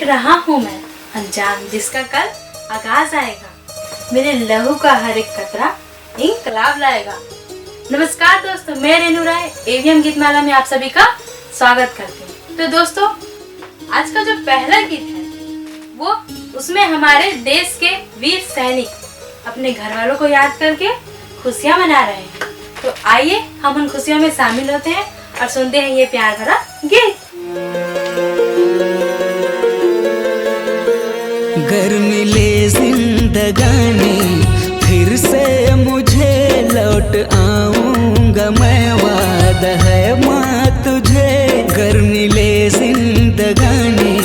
रहा हूँ मैं अनजान जिसका कल आगाज आएगा। मेरे लहू का हर एक कतरा इंकलाब लाएगा। नमस्कार दोस्तों, मैं रेनू राय एवीएम गीतमाला में आप सभी का स्वागत करती हूँ। तो दोस्तों, आज का जो पहला गीत है वो उसमें हमारे देश के वीर सैनिक अपने घर वालों को याद करके खुशियाँ मना रहे हैं। तो आइए हम उन खुशियों में शामिल होते हैं और सुनते हैं ये प्यार भरा गीत। गर मिले जिंदगानी फिर से मुझे लौट आऊंगा मैं, वादा है माँ तुझे। गर मिले जिंदगानी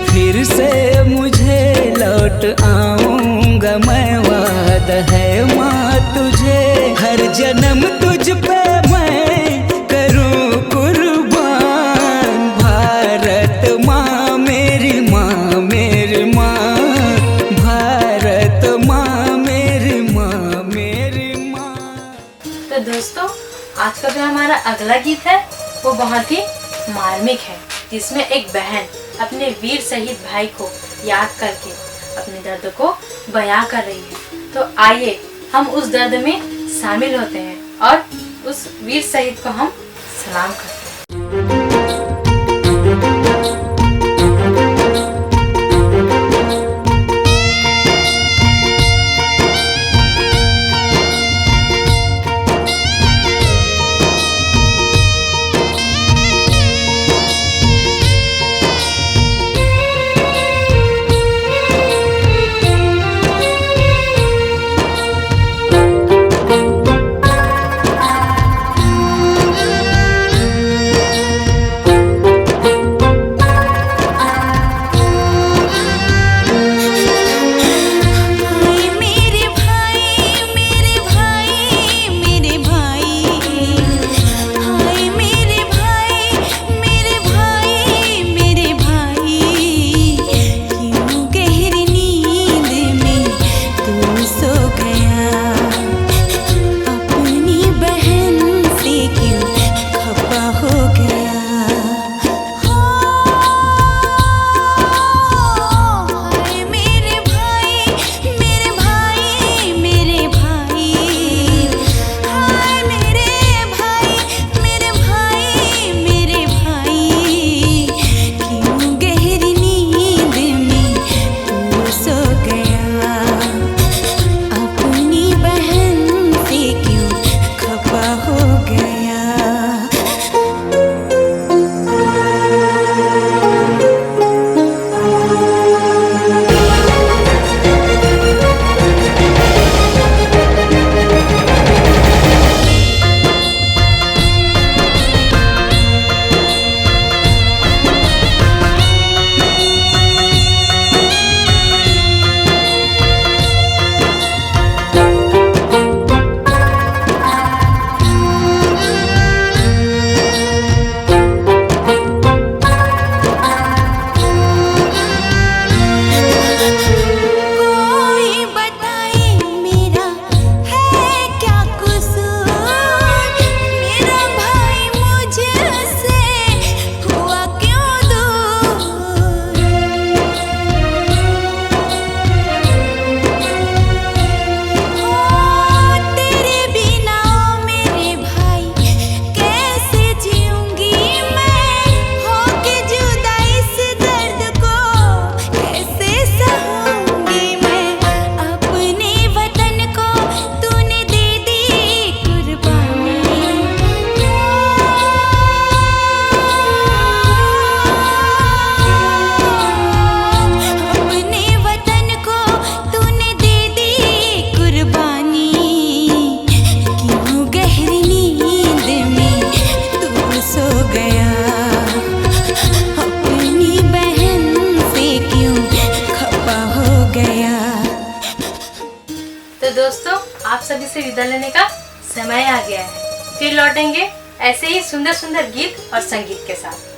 फिर से मुझे लौट आऊंगा मैं, वादा है माँ तुझे। हर जन्म तुझ पे मैं करूँ कुर्बान, भारत माँ मेरी माँ, मेरी माँ, भारत माँ मेरी माँ, मेरी माँ। तो दोस्तों, आज का जो हमारा अगला गीत है वो बहुत ही मार्मिक है, जिसमें एक बहन अपने वीर शहीद भाई को याद करके अपने दर्द को बयां कर रही है। तो आइए हम उस दर्द में शामिल होते हैं और उस वीर शहीद को हम सलाम करते हैं। तो दोस्तों, आप सभी से विदा लेने का समय आ गया है। फिर लौटेंगे ऐसे ही सुंदर सुंदर गीत और संगीत के साथ।